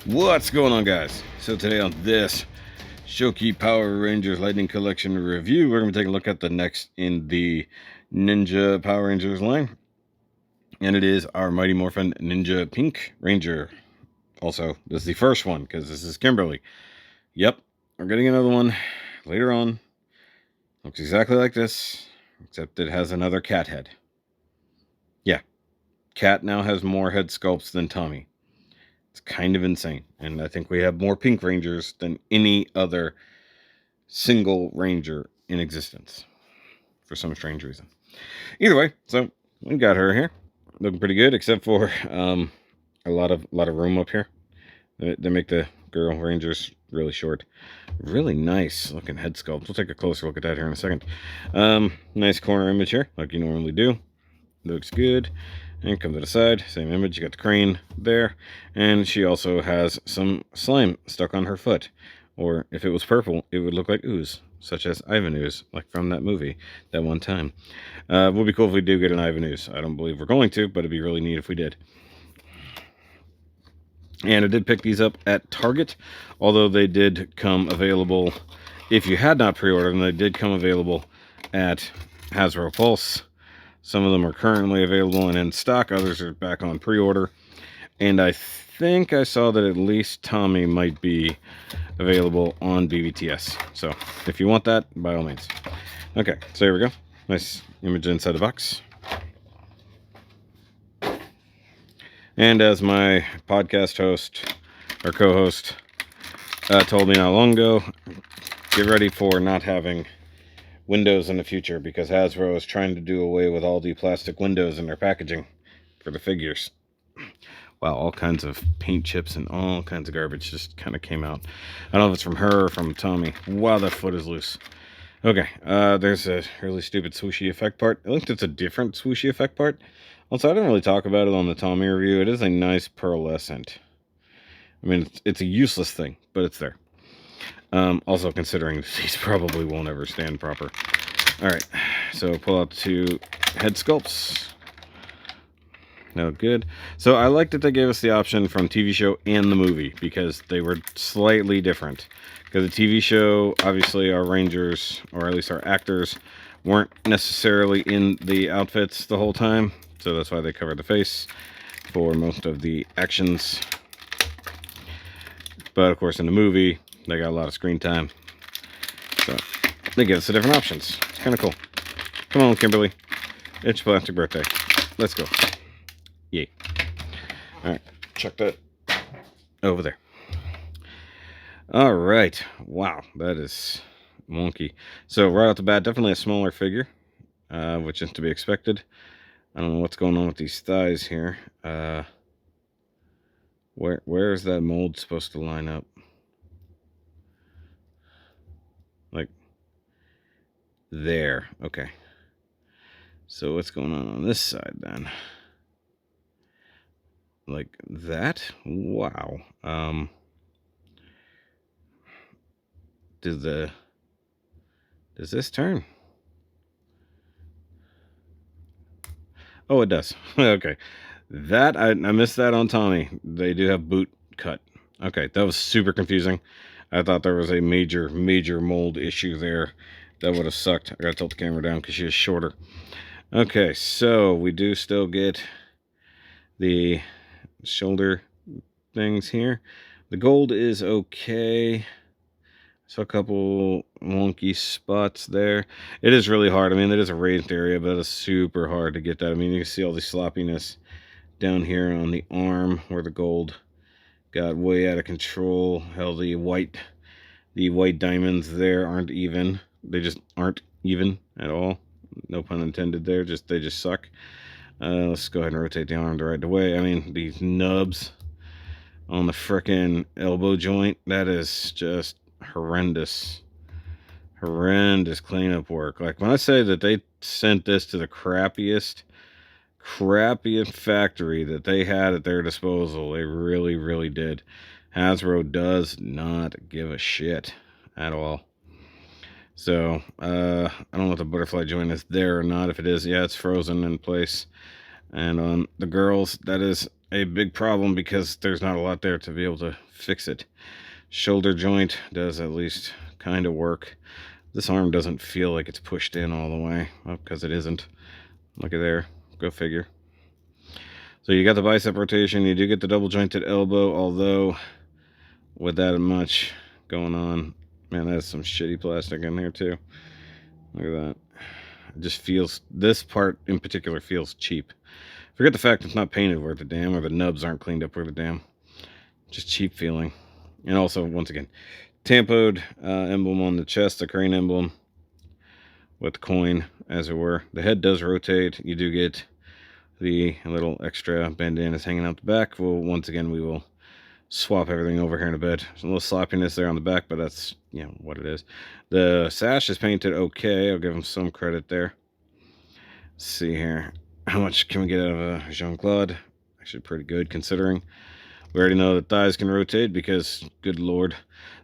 What's going on, guys? So today on this Shoki Power Rangers Lightning Collection review, we're going to take a look at the next in the Ninja Power Rangers line. And it is our Mighty Morphin Ninja Pink Ranger. Also, this is the first one, because this is Kimberly. Yep, we're getting another one later on. Looks exactly like this, except it has another cat head. Yeah, Cat now has more head sculpts than Tommy. It's kind of insane. And I think we have more Pink Rangers than any other single Ranger in existence for some strange reason. Either way, so we got her here. Looking pretty good, except for a lot of room up here. They make the girl Rangers really short. Really nice looking head sculpt. We'll take a closer look at that here in a second. Nice corner image here, like you normally do. Looks good. And come to the side, same image. You got the crane there, and she also has some slime stuck on her foot. Or if it was purple, it would look like ooze, such as Ivan ooze, like from that movie that one time. Would be cool if we do get an Ivan ooze. I don't believe we're going to, but it'd be really neat if we did. And I did pick these up at Target, although they did come available, if you had not pre-ordered them, they did come available at Hasbro Pulse. Some of them are currently available and in stock. Others are back on pre-order. And I think I saw that at least Tommy might be available on BBTS. So if you want that, by all means. Okay, so here we go. Nice image inside the box. And as my podcast host, or co-host, told me not long ago, get ready for not having windows in the future, because Hasbro is trying to do away with all the plastic windows in their packaging for the figures. Wow, all kinds of paint chips and all kinds of garbage just kind of came out. I don't know if it's from her or from Tommy. Wow, that foot is loose. Okay, there's a really stupid swooshy effect part. I think it's a different swooshy effect part. Also, I didn't really talk about it on the Tommy review. It is a nice pearlescent. I mean, it's a useless thing, but it's there. Also considering these probably won't ever stand proper. Alright, so pull out the two head sculpts. No good. So I like that they gave us the option from TV show and the movie, because they were slightly different. Because the TV show, obviously our Rangers, or at least our actors, weren't necessarily in the outfits the whole time. So that's why they covered the face for most of the actions. But of course in the movie, they got a lot of screen time. So they give us the different options. It's kind of cool. Come on, Kimberly. It's your plastic birthday. Let's go. Yay. Alright, chuck that over there. Alright. Wow, that is wonky. So right off the bat, definitely a smaller figure, which is to be expected. I don't know what's going on with these thighs here. Where is that mold supposed to line up? Like there. Okay. So what's going on this side then? Like that? Wow. Does this turn? Oh, it does. Okay. That, I missed that on Tommy. They do have boot cut. Okay, that was super confusing. I thought there was a major mold issue there. That would have sucked. I gotta tilt the camera down because she is shorter. Okay, so we do still get the shoulder things here. The gold is okay. So a couple wonky spots there. It is really hard. I mean, it is a raised area, but it's super hard to get that. I mean, you can see all the sloppiness down here on the arm where the gold got way out of control. Hell, the white diamonds there aren't even. They just aren't even at all. No pun intended there. They just suck. Let's go ahead and rotate the arm the right way. I mean, these nubs on the frickin' elbow joint, that is just horrendous cleanup work. Like, when I say that they sent this to the crappiest factory that they had at their disposal, they really did. Hasbro does not give a shit at all. So I don't know if the butterfly joint is there or not. If it is, yeah, it's frozen in place. And on the girls, that is a big problem because there's not a lot there to be able to fix it. Shoulder joint does at least kind of work. This arm doesn't feel like it's pushed in all the way, because it isn't. Look at there. Go figure. So you got the bicep rotation. You do get the double jointed elbow, although with that much going on, man, that's some shitty plastic in there too. Look at that. It just feels, this part in particular feels cheap. Forget the fact it's not painted worth a damn, or the nubs aren't cleaned up worth a damn. Just cheap feeling. And also, once again, tampoed emblem on the chest, the crane emblem with the coin, as it were. The head does rotate. You do get the little extra bandanas hanging out the back. Well, once again, we will swap everything over here in a bit. There's a little sloppiness there on the back, but that's, you know, what it is. The sash is painted okay. I'll give him some credit there. Let's see here. How much can we get out of Jean-Claude? Actually pretty good considering. We already know that thighs can rotate because, good lord.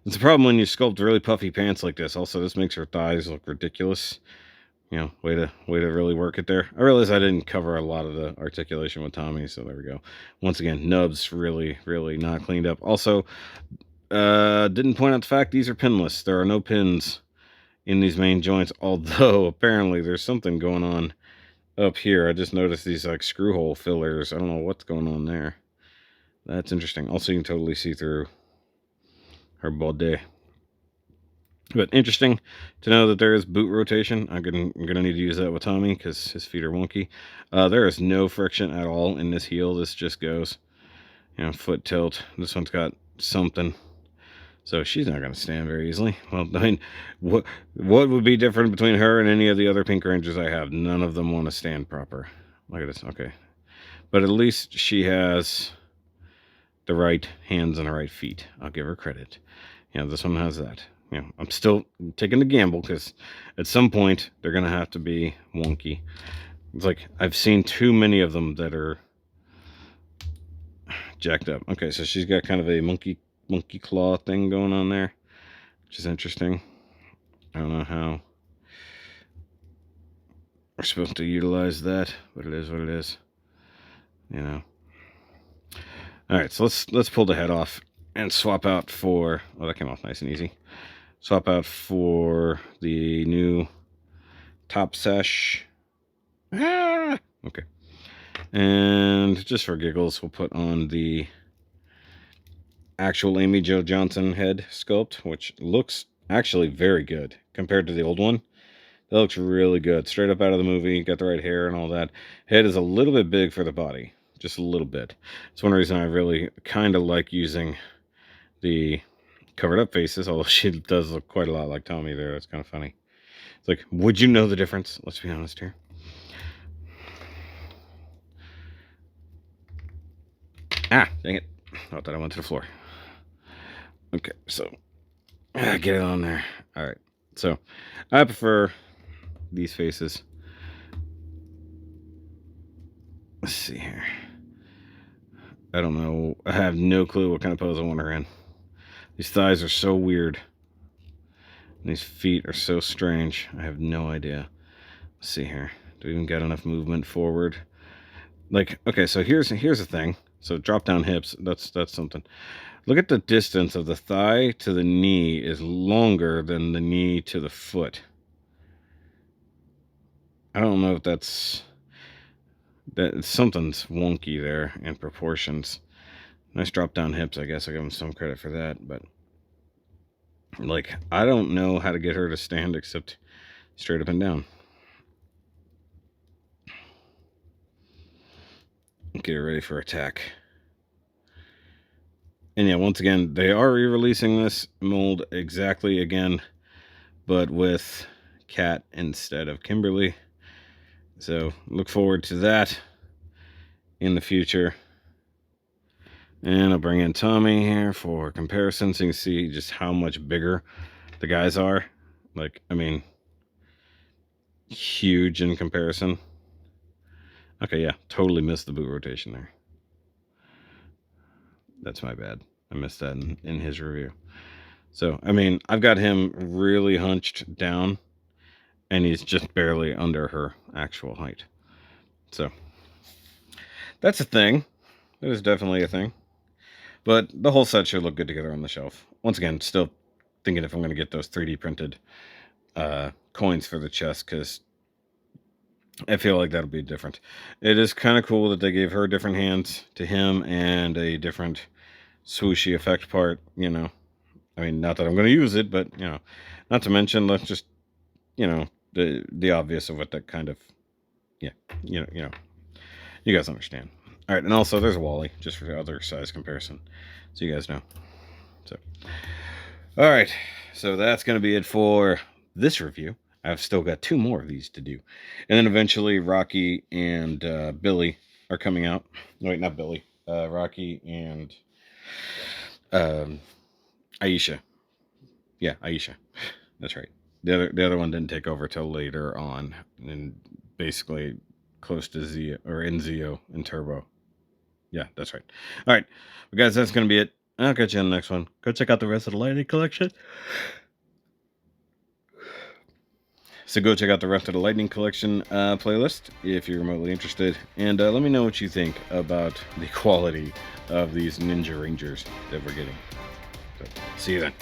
It's a problem when you sculpt really puffy pants like this. Also, this makes her thighs look ridiculous. You know, way to really work it there. I realize I didn't cover a lot of the articulation with Tommy, so there we go. Once again, nubs really not cleaned up. Also, didn't point out the fact these are pinless. There are no pins in these main joints, although apparently there's something going on up here. I just noticed these like screw hole fillers. I don't know what's going on there. That's interesting. Also, you can totally see through her body. But interesting to know that there is boot rotation. I'm gonna need to use that with Tommy because his feet are wonky. There is no friction at all in this heel. This just goes, you know, foot tilt. This one's got something, so she's not gonna stand very easily. Well, I mean, what would be different between her and any of the other Pink Rangers I have? None of them want to stand proper. Look at this. Okay, but at least she has the right hands and the right feet. I'll give her credit. Yeah, this one has that. You know, I'm still taking the gamble because at some point they're gonna have to be wonky. It's like I've seen too many of them that are jacked up. Okay, so she's got kind of a monkey claw thing going on there, which is interesting. I don't know how we're supposed to utilize that, but it is what it is. You know. All right, so let's pull the head off and swap out for. Oh, that came off nice and easy. Swap out for the new top sash. Ah! Okay. And just for giggles, we'll put on the actual Amy Jo Johnson head sculpt, which looks actually very good compared to the old one. That looks really good. Straight up out of the movie. Got the right hair and all that. Head is a little bit big for the body. Just a little bit. It's one reason I really kind of like using the covered up faces, although she does look quite a lot like Tommy there. That's kind of funny. It's like, would you know the difference? Let's be honest here. Ah, dang it. I thought I went to the floor. Okay, so get it on there. All right, so I prefer these faces. Let's see here. I don't know. I have no clue what kind of pose I want her in. These thighs are so weird. And these feet are so strange. I have no idea. Let's see here. Do we even get enough movement forward? Like, okay, so here's the thing. So drop down hips, that's something. Look at the distance of the thigh to the knee is longer than the knee to the foot. I don't know if that something's wonky there in proportions. Nice drop down hips, I guess. I give them some credit for that, but like, I don't know how to get her to stand except straight up and down. Get her ready for attack. And yeah, once again, they are re-releasing this mold exactly again, but with Kat instead of Kimberly. So look forward to that in the future. And I'll bring in Tommy here for comparison so you can see just how much bigger the guys are. Like, I mean, huge in comparison. Okay, yeah, totally missed the boot rotation there. That's my bad. I missed that in his review. So, I mean, I've got him really hunched down, and he's just barely under her actual height. So, that's a thing. That is definitely a thing. But the whole set should look good together on the shelf. Once again, still thinking if I'm going to get those 3D printed coins for the chest, because I feel like that'll be different. It is kind of cool that they gave her different hands to him and a different swooshy effect part, you know. I mean, not that I'm going to use it, but, you know, not to mention, let's just, you know, the obvious of what that kind of, yeah, you know, you guys understand. All right, and also there's a Wally, just for the other size comparison, so you guys know. So, all right, so that's going to be it for this review. I've still got 2 more of these to do, and then eventually Rocky and Billy are coming out. No, wait, not Billy. Rocky and Aisha. Yeah, Aisha. That's right. The other one didn't take over till later on, and basically close to Zeo or in Zeo and Turbo. Yeah, that's right. All right, well, guys, that's gonna be it. I'll catch you on the next one. Go check out the rest of the Lightning Collection. So go check out the rest of the Lightning Collection playlist if you're remotely interested, and let me know what you think about the quality of these Ninja Rangers that we're getting. So, see you then.